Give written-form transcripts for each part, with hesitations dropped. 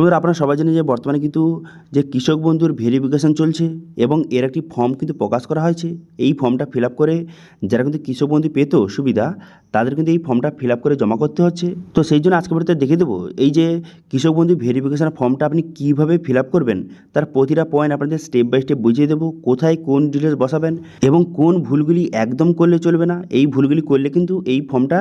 বন্ধুরা আপনারা সবাই জানেন যে বর্তমানে কিন্তু যে কৃষক বন্ধুর ভেরিফিকেশন চলছে এবং এর একটি ফর্ম কিন্তু প্রকাশ করা হয়েছে। এই ফর্মটা ফিল আপ করে যারা কিন্তু কৃষক বন্ধু পেত সুবিধা তাদের কিন্তু এই ফর্মটা ফিল আপ করে জমা করতে হচ্ছে। তো সেই জন্য আজকে ভিডিওতে দেখিয়ে দেবো এই যে কৃষক বন্ধু ভেরিফিকেশন ফর্মটা আপনি কীভাবে ফিল আপ করবেন তার প্রতিটা পয়েন্ট আপনাদের স্টেপ বাই স্টেপ বুঝিয়ে দেবো, কোথায় কোন ডিটেলস বসাবেন এবং কোন ভুলগুলি একদম করলে চলবে না। এই ভুলগুলি করলে কিন্তু এই ফর্মটা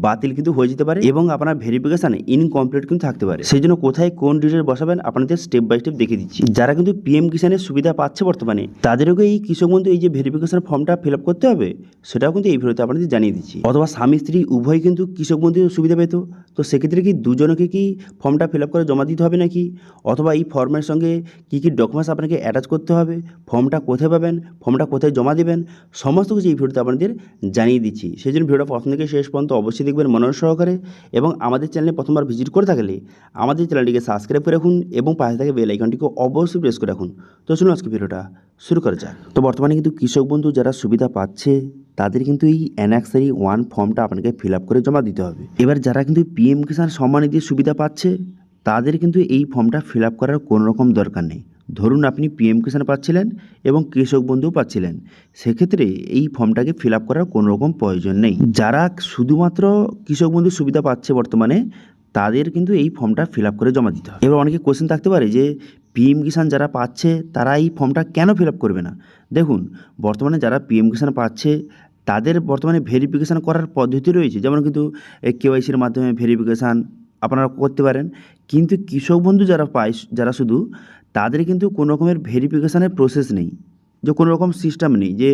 বাতিল কিন্তু হয়ে যেতে পারে এবং আপনার ভেরিফিকেশান ইনকমপ্লিট কিন্তু থাকতে পারে। সেই জন্য কোথায় কোন ডিটেলস বসাবেন আপনাদের স্টেপ বাই স্টেপ দেখিয়ে দিচ্ছি। যারা কিন্তু পিএম কিষানের সুবিধা পাচ্ছে বর্তমানে তাদেরকে এই কৃষক বন্ধু এই যে ভেরিফিকেশন ফর্মটা ফিল আপ করতে হবে সেটাও কিন্তু এই ভিডিওতে আপনাদের জানিয়ে দিচ্ছি। অথবা স্বামী স্ত্রী উভয় কিন্তু কৃষক বন্ধু সুবিধা পেত, তো সেক্ষেত্রে কি দুজনকে কি ফর্মটা ফিল আপ করে জমা দিতে হবে নাকি, অথবা এই ফর্মের সঙ্গে কী কী ডকুমেন্টস আপনাকে অ্যাটাচ করতে হবে, ফর্মটা কোথায় পাবেন, ফর্মটা কোথায় জমা দেবেন, সমস্ত কিছু এই ভিডিওতে আপনাদের জানিয়ে দিচ্ছি। সেই জন্য ভিডিওটা প্রথম থেকে শেষ পর্যন্ত অবশ্যই দেখবেন মনোযোগ সহকারে এবং আমাদের চ্যানেলে প্রথমবার ভিজিট করে থাকলে আমাদের চ্যানেলটিকে সাবস্ক্রাইব করে রাখুন এবং পাশে থাকা বেল আইকনটিকে অবশ্যই প্রেস করে রাখুন। তো চলুন আজকে ভিডিওটা শুরু করা যাক। তো বর্তমানে কিন্তু কৃষক বন্ধু যারা সুবিধা পাচ্ছে তাদের কিন্তু এই অ্যানেক্সারি 1 ফর্মটা আপনাকে ফিল আপ করে জমা দিতে হবে। এবার যারা কিন্তু পিএম কিষাণ সম্মান নিধির সুবিধা পাচ্ছে তাদের কিন্তু এই ফর্মটা ফিল আপ করার কোনো রকম দরকার নেই। ধরুন আপনি পিএম কিষাণ পাচ্ছিলেন এবং কৃষক বন্ধুও পাচ্ছিলেন, সেক্ষেত্রে এই ফর্মটাকে ফিল আপ করার কোনো রকম প্রয়োজন নেই। যারা শুধুমাত্র কৃষক বন্ধুর সুবিধা পাচ্ছে বর্তমানে তাদের কিন্তু এই ফর্মটা ফিল আপ করে জমা দিতে হবে। এবার অনেকে কোশ্চেন থাকতে পারে যে পিএম কিষাণ যারা পাচ্ছে তারা এই ফর্মটা কেন ফিল আপ করবে না। দেখুন, বর্তমানে যারা পিএম কিষাণ পাচ্ছে তাদের বর্তমানে ভেরিফিকেশান করার পদ্ধতি রয়েছে, যেমন কিন্তু কেওয়াইসির মাধ্যমে ভেরিফিকেশান আপনারা করতে পারেন। কিন্তু কৃষক বন্ধু যারা পায়, যারা শুধু তাদের কিন্তু কোনো রকমের ভেরিফিকেশানের প্রসেস নেই, যে কোনো রকম সিস্টেম নেই যে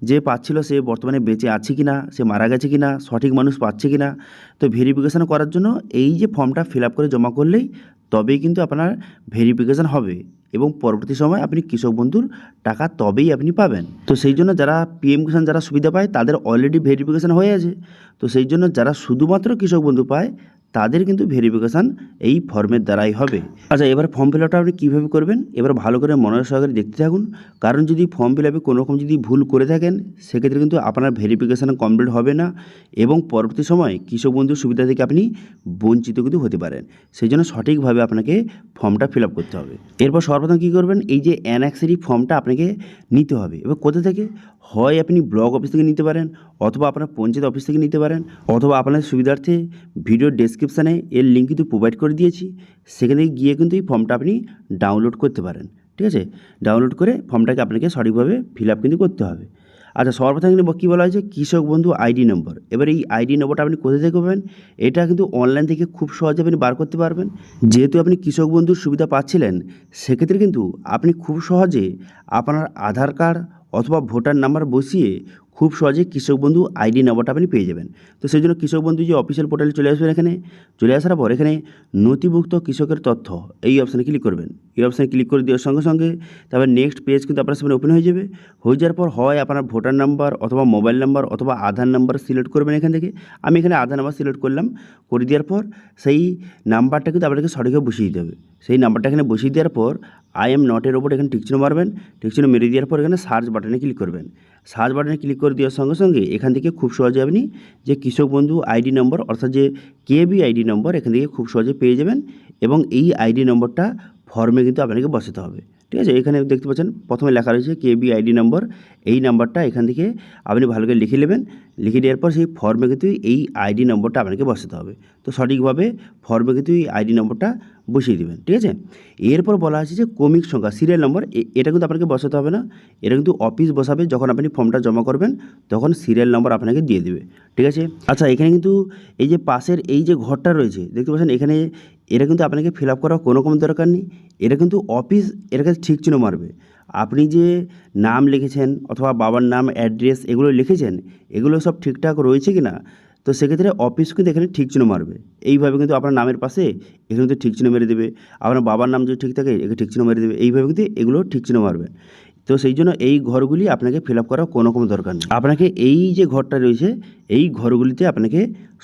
যে পাচ্ছিল সে বর্তমানে বেঁচে আছে কি না, সে মারা গেছে কি না, সঠিক মানুষ পাচ্ছে কি না। তো ভেরিফিকেশান করার জন্য এই যে ফর্মটা ফিল আপ করে জমা করলেই তবেই কিন্তু আপনার ভেরিফিকেশান হবে এবং পরবর্তী সময় আপনি কৃষক বন্ধুর টাকা তবেই আপনি পাবেন। তো সেই জন্য যারা পিএম কিষাণ যারা সুবিধা পায় তাদের অলরেডি ভেরিফিকেশান হয়ে আছে। তো সেই জন্য যারা শুধুমাত্র কৃষক বন্ধু পায় তাদের কিন্তু ভেরিফিকেশান এই ফর্মের দ্বারাই হবে। আচ্ছা, এবার ফর্ম ফিল আপটা আপনি কীভাবে করবেন এবার ভালো করে মনোযোগ সহকারে দেখতে থাকুন, কারণ যদি ফর্ম ফিল আপে কোনো রকম যদি ভুল করে থাকেন সেক্ষেত্রে কিন্তু আপনার ভেরিফিকেশান কমপ্লিট হবে না এবং পরবর্তী সময় কৃষক বন্ধুর সুবিধা থেকে আপনি বঞ্চিত কিন্তু হতে পারেন। সেই জন্য সঠিকভাবে আপনাকে ফর্মটা ফিল আপ করতে হবে। এরপর সর্বপ্রথম কী করবেন, এই যে অ্যানেক্সারি ফর্মটা আপনাকে নিতে হবে। এবার কোথা থেকে, হয় আপনি ব্লক অফিস থেকে নিতে পারেন, অথবা আপনার পঞ্চায়েত অফিস থেকে নিতে পারেন, অথবা আপনার সুবিধার্থে ভিডিও ডেসক্রিপশানে এর লিঙ্ক কিন্তু প্রোভাইড করে দিয়েছি, সেখানে গিয়ে কিন্তু এই ফর্মটা আপনি ডাউনলোড করতে পারেন। ঠিক আছে, ডাউনলোড করে ফর্মটাকে আপনাকে সঠিকভাবে ফিল আপ কিন্তু করতে হবে। আচ্ছা, সর্বপ্রথম কিন্তু কী বলা হয়েছে, কৃষক বন্ধু আইডি নম্বর। এবার এই আইডি নম্বরটা আপনি কোথা থেকে পাবেন, এটা কিন্তু অনলাইন থেকে খুব সহজে আপনি বার করতে পারবেন। যেহেতু আপনি কৃষক বন্ধুর সুবিধা পাচ্ছিলেন সেক্ষেত্রে কিন্তু আপনি খুব সহজে আপনার আধার কার্ড অথবা ভোটার নাম্বার বসিয়ে খুব সহজে কৃষক বন্ধু আইডি নম্বরটা আপনি পেয়ে যাবেন। তো সেই জন্য কৃষক বন্ধু যে অফিসিয়াল পোর্টালে চলে আসবেন, এখানে চলে আসার পর এখানে নথিভুক্ত কৃষকের তথ্য এই অপশানে ক্লিক করবেন। এই অপশানে ক্লিক করে দেওয়ার সঙ্গে সঙ্গে তারপর নেক্সট পেজ কিন্তু আপনার সামনে ওপেন হয়ে যাবে। হয়ে যাওয়ার পর হয় আপনার ভোটার নাম্বার অথবা মোবাইল নাম্বার অথবা আধার নাম্বার সিলেক্ট করবেন এখান থেকে। আমি এখানে আধার নাম্বার সিলেক্ট করলাম, করে দেওয়ার পর সেই নাম্বারটা কিন্তু আপনাকে সঠিকভাবে বসিয়ে দিতে হবে। সেই নাম্বারটা এখানে বসিয়ে দেওয়ার পর আই এম নটের ওপর এখানে টিকচিহ্ন মারবেন। টিকচিহ্ন মেরে দেওয়ার পর এখানে সার্চ বাটনে ক্লিক করবেন। সার্চ বাটনে ক্লিক করে দেওয়ার সঙ্গে সঙ্গে এখান থেকে খুব সহজে আপনি যে কৃষক বন্ধু আইডি নম্বর অর্থাৎ যে কেবি আইডি নম্বর এখান থেকে খুব সহজে পেয়ে যাবেন এবং এই আইডি নম্বরটা ফর্মে কিন্তু আপনাকে বসাতে হবে। ঠিক আছে, এখানে দেখতে পাচ্ছেন প্রথমে লেখা রয়েছে কেবি আইডি নম্বর। এই নাম্বারটা এখান থেকে আপনি ভালো করে লিখে নেবেন। লিখে দেওয়ার পর সেই ফর্মে কিন্তু এই আইডি নম্বরটা আপনাকে বসাতে হবে। তো সঠিকভাবে ফর্মে কিন্তু এই আইডি নম্বরটা বসিয়ে দেবেন। ঠিক আছে, এরপর বলা আছে যে ক্রমিক সংখ্যা সিরিয়াল নম্বর, এটা কিন্তু আপনাকে বসাতে হবে না, এটা কিন্তু অফিস বসাবে। যখন আপনি ফর্মটা জমা করবেন তখন সিরিয়াল নম্বর আপনাকে দিয়ে দেবে। ঠিক আছে, আচ্ছা এখানে কিন্তু এই যে পাশের এই যে ঘরটা রয়েছে দেখতে পাচ্ছেন, এখানে এটা কিন্তু আপনাকে ফিল আপ করার কোনো রকম দরকার নেই। এটা কিন্তু অফিস এর কাছে ঠিক চিহ্ন মারবে। আপনি যে নাম লিখেছেন অথবা বাবার নাম, অ্যাড্রেস এগুলো লিখেছেন, এগুলো সব ঠিকঠাক রয়েছে কি না, তো সেক্ষেত্রে অফিস কিন্তু এখানে ঠিক চিহ্ন মারবে। এইভাবে কিন্তু আপনার নামের পাশে এখানে কিন্তু ঠিক চিহ্ন মেরে দেবে। আপনার বাবার নাম যদি ঠিক থাকে এখানে ঠিক চিহ্ন মেরে দেবে। এইভাবে কিন্তু এগুলো ঠিক চিহ্ন মারবে। তো সেই জন্য এই ঘরগুলি আপনাকে ফিল আপ করার কোনো রকম দরকার নেই। আপনাকে এই যে ঘরটা রয়েছে এই ঘরগুলিতে আপনাকে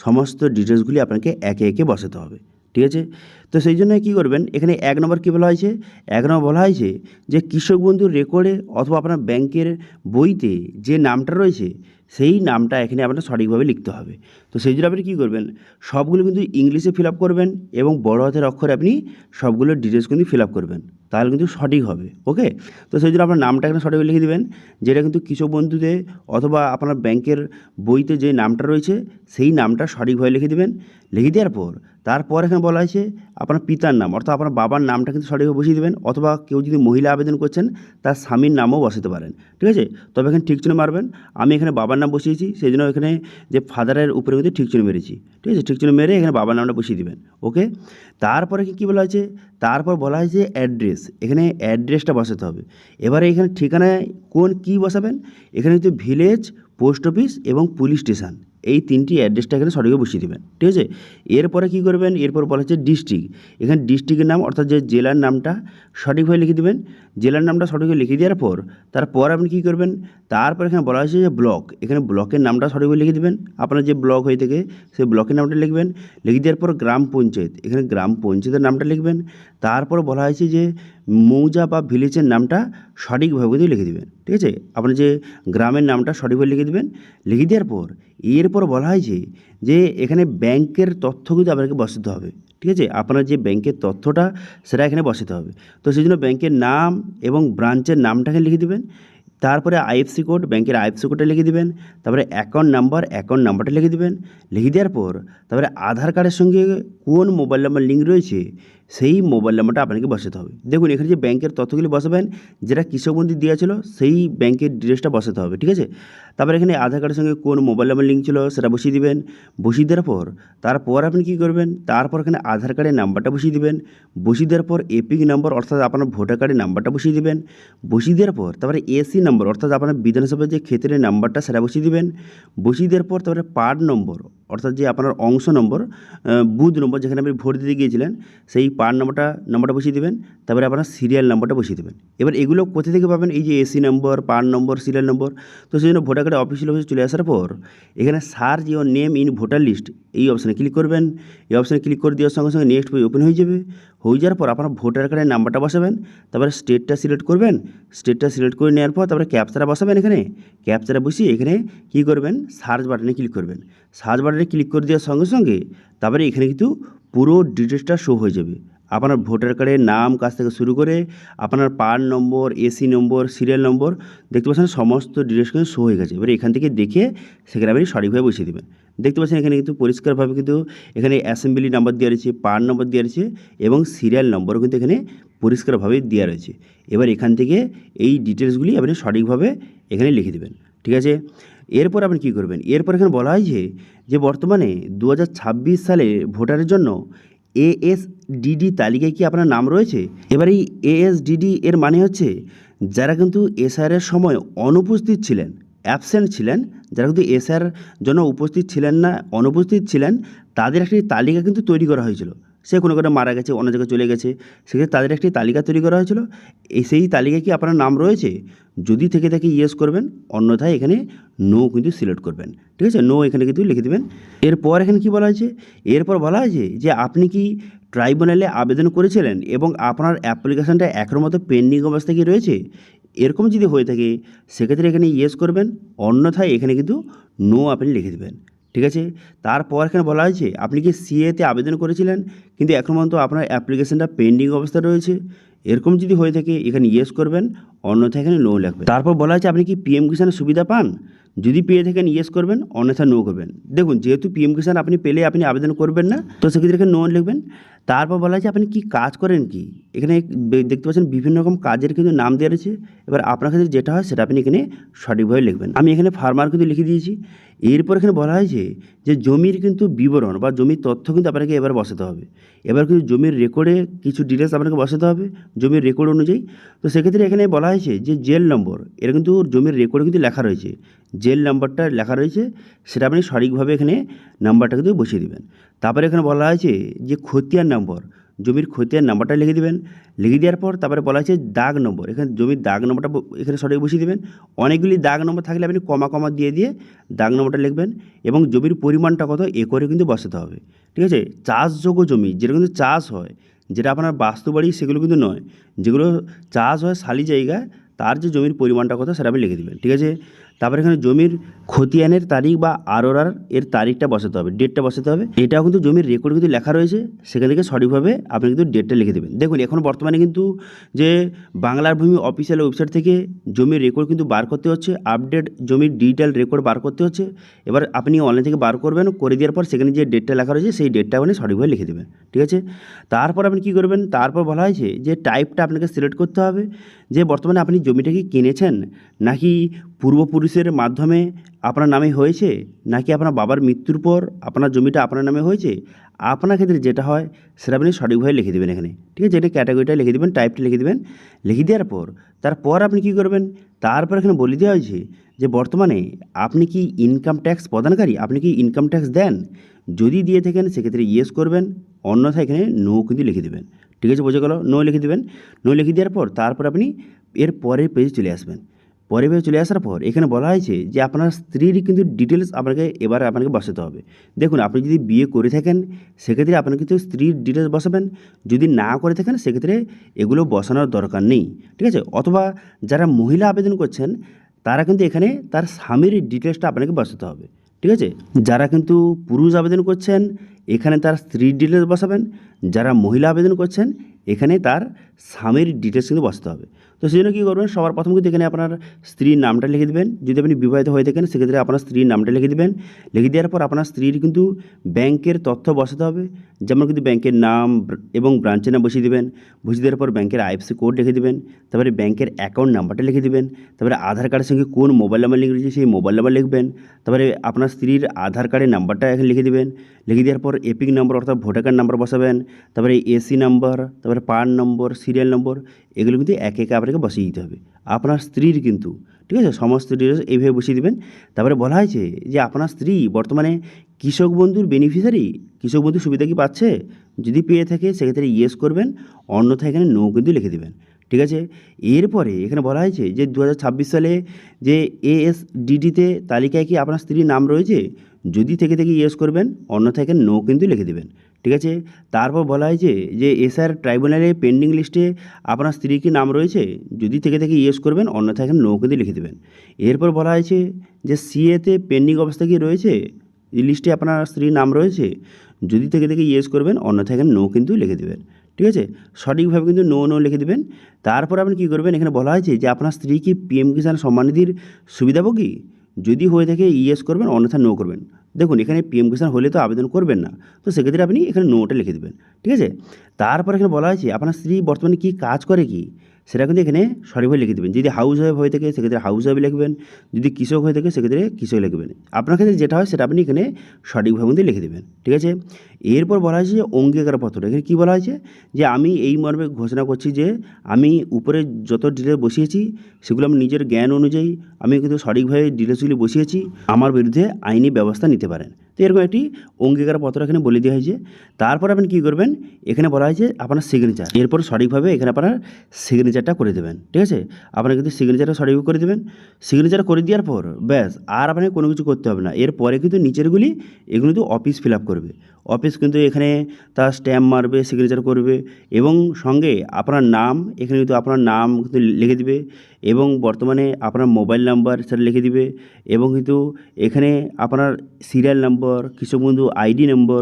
সমস্ত ডিটেলসগুলি আপনাকে একে একে বসাতে হবে। ঠিক আছে। তো সেই জন্য কী করবেন, এখানে 1 নম্বর কী বলা হয়েছে, 1 নম্বর বলা হয়েছে যে কৃষক বন্ধুর রেকর্ডে অথবা আপনার ব্যাংকের বইতে যে নামটা রয়েছে সেই নামটা এখানে আপনার সঠিকভাবে লিখতে হবে। তো সেই জন্য আপনি কী করবেন, সবগুলো কিন্তু ইংলিশে ফিল আপ করবেন এবং বড় হাতের অক্ষরে আপনি সবগুলো ডিটেলস কিন্তু ফিল আপ করবেন, তাহলে কিন্তু সঠিক হবে। ওকে, তো সেই জন্য আপনার নামটা এখানে সঠিকভাবে লিখে দেবেন, যেটা কিন্তু কৃষক বন্ধুতে অথবা আপনার ব্যাংকের বইতে যে নামটা রয়েছে সেই নামটা সঠিকভাবে লিখে দেবেন। লিখে দেওয়ার পর তারপর এখানে বলা হয়েছে আপনার পিতার নাম অর্থাৎ আপনার বাবার নামটা কিন্তু সঠিকভাবে বসিয়ে দেবেন, অথবা কেউ যদি মহিলা আবেদন করছেন তার স্বামীর নামও বসাতে পারেন। ঠিক আছে, তবে এখানে ঠিক চিহ্ন মারবেন। আমি এখানে বাবার নাম বসিয়েছি, সেই জন্য এখানে যে ফাদারের উপরে কিন্তু ঠিক চিহ্ন মেরেছি। ঠিক আছে, ঠিক চিহ্ন মেরে এখানে বাবার নামটা বসিয়ে দেবেন। ওকে, তারপরে কী বলা হয়েছে, তারপর বলা হয়েছে অ্যাড্রেস, এখানে অ্যাড্রেসটা বসাতে হবে। এবারে এখানে ঠিকানায় কী বসাবেন, এখানে কিন্তু ভিলেজ, পোস্ট অফিস এবং পুলিশ স্টেশন, এই 3টি অ্যাড্রেসটা এখানে সঠিকভাবে বসিয়ে দেবেন। ঠিক আছে, এরপরে কী করবেন, এরপর বলা হচ্ছে ডিস্ট্রিক্ট, এখানে ডিস্ট্রিক্টের নাম অর্থাৎ যে জেলার নামটা সঠিকভাবে লিখে দেবেন। জেলার নামটা সঠিকভাবে লিখে দেওয়ার পর তারপর আপনি কী করবেন, তারপর এখানে বলা হয়েছে যে ব্লক, এখানে ব্লকের নামটা সঠিকভাবে লিখে দেবেন। আপনার যে ব্লক হয়ে থাকে সেই ব্লকের নামটা লিখবেন। লিখে দেওয়ার পর গ্রাম পঞ্চায়েত, এখানে গ্রাম পঞ্চায়েতের নামটা লিখবেন। তারপর বলা হয়েছে যে মৌজা বা ভিলেজের নামটা সঠিকভাবে কিন্তু লিখে দেবেন। ঠিক আছে, আপনার যে গ্রামের নামটা সঠিকভাবে লিখে দেবেন। লিখে দেওয়ার পর এরপর বলা হয়েছে যে এখানে ব্যাংকের তথ্য কিন্তু আপনাকে বসাতে হবে। ঠিক আছে, আপনার যে ব্যাংকের তথ্যটা সেটা এখানে বসাতে হবে। তো সেই জন্য ব্যাংকের নাম এবং ব্রাঞ্চের নামটাকে লিখে দেবেন। তারপরে আইএফসি কোড, ব্যাংকের আইএফসি কোডটা লিখে দেবেন। তারপরে অ্যাকাউন্ট নাম্বারটা লিখে দেবেন। লিখে দেওয়ার পর তারপরে আধার কার্ডের সঙ্গে কোন মোবাইল নাম্বার লিঙ্ক রয়েছে সেই মোবাইল নাম্বারটা আপনাকে বসাতে হবে। দেখুন এখানে যে ব্যাংকের তথ্যগুলি বসাবেন, যেটা কৃষক বন্ধু দেওয়া ছিল সেই ব্যাংকের ডিটেলসটা বসাতে হবে। ঠিক আছে, তারপরে এখানে আধার কার্ডের সঙ্গে কোন মোবাইল নাম্বার লিঙ্ক ছিল সেটা বসিয়ে দিবেন। বসিয়ে দেওয়ার পর তারপর আপনি কী করবেন, তারপর এখানে আধার কার্ডের নাম্বারটা বসিয়ে দিবেন। বসিয়ে দেওয়ার পর এপিক নাম্বার অর্থাৎ আপনার ভোটার কার্ডের নাম্বারটা বসিয়ে দিবেন। বসিয়ে দেওয়ার পর তারপরে এসি নম্বর অর্থাৎ আপনার বিধানসভার যে ক্ষেত্রের নাম্বারটা সেটা বসিয়ে দিবেন। বসিয়ে দেওয়ার পর তারপরে পার্ট নম্বর অর্থাৎ যে আপনার অংশ নম্বর, বুথ নম্বর যেখানে আপনি ভোট দিতে গিয়েছিলেন সেই পার্ট নাম্বারটা বসিয়ে দেবেন। তারপরে আপনার সিরিয়াল নাম্বারটা বসিয়ে দেবেন। এবার এগুলো কোথা থেকে পাবেন, এই যে এসি নম্বর, পার্ট নম্বর, সিরিয়াল নম্বর। তো সেই জন্য ভোটার কার্ডের অফিসিয়াল অফিসে চলে আসার পর এখানে search your name in voter list এই অপশানে ক্লিক করবেন। এই অপশানে ক্লিক করে দেওয়ার সঙ্গে সঙ্গে নেক্সট পেজ ওপেন হয়ে যাবে। হয়ে যাওয়ার পর আপনার ভোটার কার্ডের নাম্বারটা বসাবেন। তারপরে স্টেটটা সিলেক্ট করবেন। স্টেটটা সিলেক্ট করে নেওয়ার পর তারপরে ক্যাপচাটা বসাবেন। এখানে ক্যাপচাটা বসিয়ে এখানে কী করবেন, সার্চ বাটনে ক্লিক করবেন। সার্চ বাটনে ক্লিক করে দেওয়ার সঙ্গে সঙ্গে তারপরে এখানে কিন্তু পুরো ডিটেলসটা শো হয়ে যাবে। আপনার ভোটার কার্ডের নাম কাছ থেকে শুরু করে আপনার পার্ট নম্বর, এসি নম্বর, সিরিয়াল নম্বর দেখতে পাচ্ছেন সমস্ত ডিটেলস কিন্তু শো হয়ে গেছে। এবারে এখান থেকে দেখে সেখানে আপনি সঠিকভাবে বসিয়ে দেবেন। দেখতে পাচ্ছেন এখানে কিন্তু পরিষ্কারভাবে কিন্তু এখানে অ্যাসেম্বলি নাম্বার দেওয়া রয়েছে, পার্ট নম্বর দেওয়া রয়েছে এবং সিরিয়াল নম্বরও কিন্তু এখানে পরিষ্কারভাবে দেওয়া রয়েছে। এবার এখান থেকে এই ডিটেলসগুলি আপনি সঠিকভাবে এখানে লিখে দেবেন। ঠিক আছে, এরপর আপনি কী করবেন, এরপর এখানে বলা হয়েছে যে বর্তমানে 2026 সালে ভোটারের জন্য এএসডিডি তালিকায় কি আপনার নাম রয়েছে। এবার এই এএসডিডি এর মানে হচ্ছে যারা কিন্তু এসআইআরের সময় অনুপস্থিত ছিলেন, অ্যাবসেন্ট ছিলেন, যারা কিন্তু এসআইআর জন্য উপস্থিত ছিলেন না, অনুপস্থিত ছিলেন, তাদের একটি তালিকা কিন্তু তৈরি করা হয়েছিল। সে কোনো মারা গেছে, অন্য জায়গায় চলে গেছে, সেক্ষেত্রে তাদের একটি তালিকা তৈরি করা হয়েছিল। সেই তালিকায় কি আপনার নাম রয়েছে, যদি থেকে থাকে ইয়েস করবেন, অন্যথায় এখানে নো কিন্তু সিলেক্ট করবেন। ঠিক আছে, নো এখানে কিন্তু লিখে দেবেন। এরপর এখানে কি বলা হয়েছে, এরপর বলা হয়েছে যে আপনি কি ট্রাইব্যুনালে আবেদন করেছিলেন এবং আপনার অ্যাপ্লিকেশানটা এখনও মতো পেন্ডিং অবস্থায় কি রয়েছে, এরকম যদি হয়ে থাকে সেক্ষেত্রে এখানে ইয়েস করবেন, অন্যথায় এখানে কিন্তু নো আপনি লিখে দেবেন। ঠিক আছে, তারপর এখানে বলা হয়েছে আপনি কি সিএতে আবেদন করেছিলেন কিন্তু এখন পর্যন্ত আপনার অ্যাপ্লিকেশানটা পেন্ডিং অবস্থায় রয়েছে, এরকম যদি হয়ে থাকে এখানে ইয়েস করবেন, অন্যথায় এখানে নো লিখবেন। তারপর বলা হয়েছে আপনি কি পিএম কিষাণের সুবিধা পান, যদি পেয়ে থাকেন ইয়েস করবেন, অন্যথায় নো করবেন। দেখুন যেহেতু পিএম কিষাণ আপনি পেলে আপনি আবেদন করবেন না, তো সেক্ষেত্রে এখানে নো লিখবেন। তারপর বলা হয়েছে আপনি কি কাজ করেন কি, এখানে দেখতে পাচ্ছেন বিভিন্ন রকম কাজের কিন্তু নাম দেওয়া রয়েছে। এবার আপনার ক্ষেত্রে যেটা হয় সেটা আপনি এখানে সঠিকভাবে লিখবেন। আমি এখানে ফার্মার কিন্তু লিখে দিয়েছি। এরপর এখানে বলা হয়েছে যে জমির কিন্তু বিবরণ বা জমির তথ্য কিন্তু আপনাকে এবার বসাতে হবে। এবার কিন্তু জমির রেকর্ডে কিছু ডিটেলস আপনাকে বসাতে হবে জমির রেকর্ড অনুযায়ী। তো সেক্ষেত্রে এখানে বলা হয়েছে যে জেল নম্বর, এটা কিন্তু জমির রেকর্ডে কিন্তু লেখা রয়েছে, জেল নাম্বারটা লেখা রয়েছে, সেটা আপনি সঠিকভাবে এখানে নাম্বারটা কিন্তু বসিয়ে দেবেন। তারপরে এখানে বলা হয়েছে যে খতিয়ান নম্বর, জমির খতিয়ান নাম্বারটা লিখে দেবেন। লিখে দেওয়ার পর তারপরে বলা হয়েছে দাগ নম্বর, এখানে জমির দাগ নম্বরটা এখানে সঠিক বসিয়ে দেবেন। অনেকগুলি দাগ নম্বর থাকলে আপনি কমা কমা দিয়ে দাগ নম্বরটা লিখবেন এবং জমির পরিমাণটা কত একরে কিন্তু বসাতে হবে। ঠিক আছে, চাষযোগ্য জমি যেটা কিন্তু চাষ হয়, যেটা আপনার বাস্তু বাড়ি সেগুলো কিন্তু নয়, যেগুলো চাষ হয় শালি জায়গায়, তার যে জমির পরিমাণটা কত সেটা আপনি লিখে দেবেন। ঠিক আছে, তারপরে এখানে জমির খতিয়ানের তারিখ বা আরোরার এর তারিখটা বসাতে হবে, ডেটটা বসাতে হবে। এটাও কিন্তু জমির রেকর্ড কিন্তু লেখা রয়েছে, সেখান থেকে সঠিকভাবে আপনি কিন্তু ডেটটা লিখে দেবেন। দেখুন এখন বর্তমানে কিন্তু যে বাংলার ভূমি অফিসিয়াল ওয়েবসাইট থেকে জমির রেকর্ড কিন্তু বার করতে হচ্ছে, আপডেট জমির ডিজিটাল রেকর্ড বার করতে হচ্ছে। এবার আপনি অনলাইন থেকে বার করবেন, করে দেওয়ার পর সেখানে যে ডেটটা লেখা রয়েছে সেই ডেটটা আপনি সঠিকভাবে লিখে দেবেন। ঠিক আছে, তারপর আপনি কী করবেন, তারপর বলা হয়েছে যে টাইপটা আপনাকে সিলেক্ট করতে হবে, যে বর্তমানে আপনি জমিটা কি কিনেছেন নাকি পূর্বপুরুষের মাধ্যমে আপনার নামে হয়েছে, নাকি আপনার বাবার মৃত্যুর পর আপনার জমিটা আপনার নামে হয়েছে। আপনার ক্ষেত্রে যেটা হয় সেটা আপনি সঠিকভাবে লিখে দেবেন এখানে। ঠিক আছে, এটা ক্যাটাগরিটা লিখে দেবেন, টাইপটা লিখে দেবেন। লিখে দেওয়ার পর তারপর আপনি কী করবেন, তারপর এখানে বলে দেওয়া হয়েছে যে বর্তমানে আপনি কি ইনকাম ট্যাক্স প্রদানকারী, আপনি কি ইনকাম ট্যাক্স দেন। যদি দিয়ে থাকেন সেক্ষেত্রে ইয়েস করবেন, অন্যথায় এখানে নো কিন্তু লিখে দেবেন। ঠিক আছে, বোঝা গেল, নো লিখে দেবেন। নো লিখে দেওয়ার পর তারপর আপনি এর পরের পেজে চলে আসবেন। পরের পেজে চলে আসার পর এখানে বলা হয়েছে যে আপনার স্ত্রীর কিন্তু ডিটেলস আপনাকে বসাতে হবে। দেখুন আপনি যদি বিয়ে করে থাকেন সেক্ষেত্রে আপনাকে কিন্তু স্ত্রীর ডিটেলস বসাবেন, যদি না করে থাকেন সেক্ষেত্রে এগুলো বসানোর দরকার নেই। ঠিক আছে, অথবা যারা মহিলা আবেদন করছেন তারা কিন্তু এখানে তার স্বামীর ডিটেলসটা আপনাকে বসাতে হবে। ঠিক আছে, যারা কিন্তু পুরুষ আবেদন করছেন এখানে তার স্ত্রীর ডিটেলস বসাবেন, যারা মহিলা আবেদন করছেন এখানে তার স্বামীর ডিটেলস কিন্তু বসাতে হবে। তো সেই জন্য কী করবেন, সবার প্রথম কিন্তু এখানে আপনার স্ত্রীর নামটা লিখে দেবেন। যদি আপনি বিবাহিত হয়ে থাকেন সেক্ষেত্রে আপনার স্ত্রীর নামটা লিখে দেবেন। লিখে দেওয়ার পর আপনার স্ত্রীর কিন্তু ব্যাংকের তথ্য বসাতে হবে, যেমন কিন্তু ব্যাংকের নাম এবং ব্রাঞ্চের নাম বসিয়ে দেবেন। বসিয়ে দেওয়ার পর ব্যাংকের আইএফএসসি কোড লিখে দেবেন, তারপরে ব্যাংকের অ্যাকাউন্ট নাম্বারটা লিখে দেবেন, তারপরে আধার কার্ডের সঙ্গে কোন মোবাইল নাম্বার লিঙ্ক রয়েছে সেই মোবাইল নাম্বার লিখবেন। তারপরে আপনার স্ত্রীর আধার কার্ডের নাম্বারটা এখানে লিখে দেবেন। লিখে দেওয়ার পর এপিক নাম্বার অর্থাৎ ভোটার কার্ড নাম্বার বসাবেন, তারপরে এসি নাম্বার, তারপরে পান নম্বর, সিরিয়াল নম্বর, এগুলো কিন্তু একে একে আপনাকে বসিয়ে দিতে হবে আপনার স্ত্রীর কিন্তু। ঠিক আছে, সমস্ত ডিটেলস এইভাবে বসিয়ে দেবেন। তারপরে বলা হয়েছে যে আপনার স্ত্রী বর্তমানে কৃষক বন্ধুর বেনিফিশিয়ারি, কৃষক বন্ধুর সুবিধা কি পাচ্ছে, যদি পেয়ে থাকে সেক্ষেত্রে ইয়েস করবেন, অন্যথায় এখানে নো কিন্তু লিখে দেবেন। ঠিক আছে, এরপরে এখানে বলা হয়েছে যে 2026 সালে যে এএসডিডিতে তালিকায় কি আপনার স্ত্রীর নাম রয়েছে, যদি থেকে ইয়েস করবেন, অন্যথায় এখানে নো কিন্তু লিখে দেবেন। ঠিক আছে, তারপর বলা হয়েছে যে এসআর ট্রাইব্যুনালে পেন্ডিং লিস্টে আপনার স্ত্রীর কি নাম রয়েছে, যদি থেকে ইয়েস করবেন, অন্যথায় এখানে নো কিন্তু লিখে দেবেন। এরপর বলা হয়েছে যে সিএতে পেন্ডিং অবস্থা কি রয়েছে, এই লিস্টে আপনার স্ত্রীর নাম রয়েছে, যদি থেকে ইয়েস করবেন, অন্যথায় এখানে নো কিন্তু লিখে দেবেন। ঠিক আছে, সঠিকভাবে কিন্তু নো নো লিখে দেবেন। তারপর আপনি কী করবেন, এখানে বলা হয়েছে যে আপনার স্ত্রী কি পিএম কিষাণ সম্মান নিধির সুবিধাভোগী, যদি হয়ে থাকে ইয়েস করবেন, অন্যথায় নো করবেন। দেখুন এখানে পিএম কিষাণ হলে তো আবেদন করবেন না, তো সেক্ষেত্রে আপনি এখানে নোটা লিখে দেবেন। ঠিক আছে, তারপর এখানে বলা হয়েছে আপনার স্ত্রী বর্তমানে কী কাজ করে কি, সেটা কিন্তু এখানে সঠিকভাবে লিখে দেবেন। যদি হাউস ওয়াইফ হয়ে থাকে সেক্ষেত্রে হাউস ওয়াইফ লিখবেন, যদি কৃষক হয়ে থাকে সেক্ষেত্রে কৃষক লিখবেন। আপনার ক্ষেত্রে যেটা হয় সেটা আপনি এখানে সঠিকভাবে কিন্তু লিখে দেবেন। ঠিক আছে, এরপর বলা হয়েছে যে অঙ্গীকারপত্র। এখানে কী বলা হয়েছে যে আমি এই মর্মে ঘোষণা করছি যে আমি উপরে যত ডিটেলস বসিয়েছি সেগুলো আমি নিজের জ্ঞান অনুযায়ী আমি কিন্তু সঠিকভাবে ডিটেলসগুলি বসিয়েছি, আমার বিরুদ্ধে আইনি ব্যবস্থা নিতে পারেন। তো এরকম একটি অঙ্গীকারপত্র এখানে বলে দেওয়া হয়েছে। তারপর আপনি কী করবেন, এখানে বলা হয়েছে আপনার সিগনেচার, এরপর সঠিকভাবে এখানে আপনার সিগনেচারটা করে দেবেন। ঠিক আছে, আপনার কিন্তু সিগনেচারটা সঠিকভাবে করে দেবেন। সিগনেচার করে দেওয়ার পর ব্যাস আর আপনাকে কোনো কিছু করতে হবে না। এরপরে কিন্তু নিচেরগুলি এগুলো কিন্তু অফিস ফিল আপ করবে, অফিস কিন্তু এখানে তার স্ট্যাম্প মারবে, সিগনেচার করবে এবং সঙ্গে আপনার নাম, এখানে কিন্তু আপনার নাম কিন্তু লিখে দিবে এবং বর্তমানে আপনার মোবাইল নাম্বার সেটা লিখে দিবে এবং কিন্তু এখানে আপনার সিরিয়াল নম্বর, কৃষক বন্ধু আইডি নম্বর,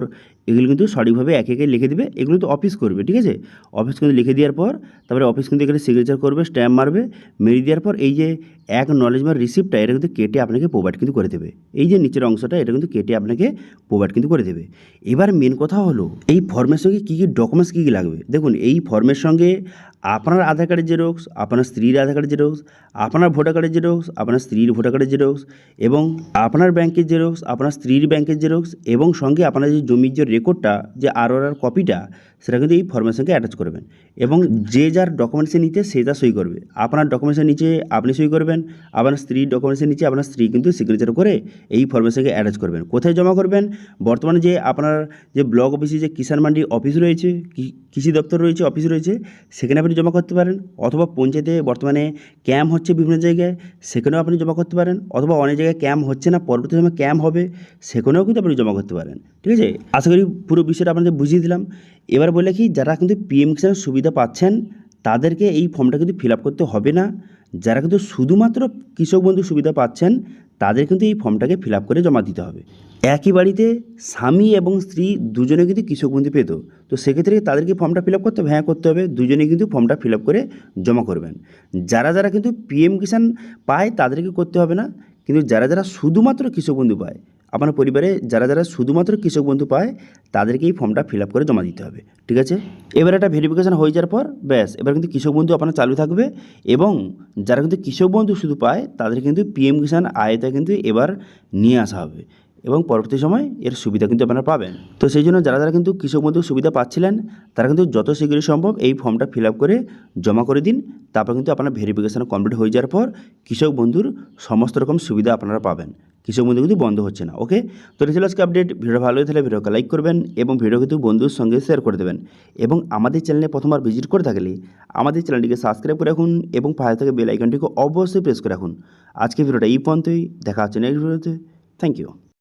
এগুলো কিন্তু সঠিকভাবে একে একে লিখে দেবে। এগুলো তো অফিস করবে। ঠিক আছে, অফিস কিন্তু লিখে দেওয়ার পর তারপরে অফিস কিন্তু এখানে সিগনেচার করবে, স্ট্যাম্প মারবে, মেরে দেওয়ার পর এই যে অ্যাকনলেজমেন্ট রিসিপ্টটা এটা কিন্তু কেটে আপনাকে প্রোভাইড কিন্তু করে দেবে। এই যে নিচের অংশটা এটা কিন্তু কেটে আপনাকে প্রোভাইড কিন্তু করে দেবে। এবার মেন কথা হলো এই ফর্মের সঙ্গে কী কী ডকুমেন্টস কী কী লাগবে। দেখুন এই ফর্মের সঙ্গে আপনার আধার কার্ডের জেরক্স, আপনার স্ত্রীর আধার কার্ডের জেরক্স, আপনার ভোটার কার্ডের জেরক্স, আপনার স্ত্রীর ভোটার কার্ডের জেরক্স এবং আপনার ব্যাংকের জেরক্স, আপনার স্ত্রীর ব্যাংকের জেরক্স এবং সঙ্গে আপনার যে জমির যে রেকর্ডটা যে আরওআর কপিটা সেটা কিন্তু এই ফর্মের সঙ্গে অ্যাটাচ করবেন এবং যে যার ডকুমেন্টসের নিচে সে যা সই করবে। আপনার ডকুমেন্টসের নিচে আপনি সই করবেন, আপনার স্ত্রীর ডকুমেন্টসের নিচে আপনার স্ত্রী কিন্তু সিগনেচার করে এই ফর্মের সঙ্গে অ্যাটাচ করবেন। কোথায় জমা করবেন? বর্তমানে যে আপনার যে ব্লক অফিসে যে কিষাণ মান্ডি অফিস রয়েছে, কৃষি দপ্তর রয়েছে, অফিস রয়েছে, সেখানে আপনি জমা করতে পারেন, অথবা পঞ্চায়েতে বর্তমানে ক্যাম্প হচ্ছে বিভিন্ন জায়গায়, সেখানেও আপনি জমা করতে পারেন, অথবা অনেক জায়গায় ক্যাম্প হচ্ছে না, পরবর্তী সময় ক্যাম্প হবে, সেখানেও কিন্তু আপনি জমা করতে পারেন। ঠিক আছে, আশা করি পুরো বিষয়টা আপনাদের বুঝিয়ে দিলাম। এবার বলে কি, যারা কিন্তু পিএম কিষাণের সুবিধা পাচ্ছেন তাদেরকে এই ফর্মটা কিন্তু ফিল আপ করতে হবে না। যারা কিন্তু শুধুমাত্র কৃষক বন্ধু সুবিধা পাচ্ছেন তাদের কিন্তু এই ফর্মটাকে ফিল আপ করে জমা দিতে হবে। একই বাড়িতে স্বামী এবং স্ত্রী দুজনে কিন্তু কৃষক বন্ধু পেত, তো সেক্ষেত্রে তাদেরকে ফর্মটা ফিল আপ করতে হবে? হ্যাঁ, করতে হবে। দুজনে কিন্তু ফর্মটা ফিল আপ করে জমা করবেন। যারা যারা কিন্তু পিএম কিষাণ পায় তাদেরকে করতে হবে না, কিন্তু যারা যারা শুধুমাত্র কৃষক বন্ধু পায়, আপনার পরিবারে যারা যারা শুধুমাত্র কৃষক বন্ধু পায় তাদেরকে এই ফর্মটা ফিল আপ করে জমা দিতে হবে। ঠিক আছে, এবার একটা ভেরিফিকেশান হয়ে যাওয়ার পর ব্যাস, এবার কিন্তু কৃষক বন্ধু আপনার চালু থাকবে এবং যারা কিন্তু কৃষক বন্ধু শুধু পায় তাদের কিন্তু পিএম কিষাণ আয়তা কিন্তু এবার নিয়ে আসা হবে এবং পরবর্তী সময় এর সুবিধা কিন্তু আপনারা পাবেন। তো সেই জন্য যারা যারা কিন্তু কৃষক বন্ধুর সুবিধা পাচ্ছিলেন তারা কিন্তু যত শীঘ্রই সম্ভব এই ফর্মটা ফিল আপ করে জমা করে দিন। তারপর কিন্তু আপনার ভেরিফিকেশান কমপ্লিট হয়ে যাওয়ার পর কৃষক বন্ধুর সমস্ত রকম সুবিধা আপনারা পাবেন। কৃষক বন্ধু কিন্তু বন্ধ হচ্ছে না। ওকে, তো এটা ছিল আজকে আপডেট। ভিডিও ভালো হয়ে থাকলে ভিডিওকে লাইক করবেন এবং ভিডিও কিন্তু বন্ধুর সঙ্গে শেয়ার করে দেবেন, এবং আমাদের চ্যানেলে প্রথমবার ভিজিট করে থাকলে আমাদের চ্যানেলটিকে সাবস্ক্রাইব করে রাখুন এবং পাশে থেকে বেল আইকনটিকে অবশ্যই প্রেস করে রাখুন। আজকে ভিডিওটা এই পর্যন্তই, দেখা হচ্ছে নেক্সট ভিডিওতে। Thank you.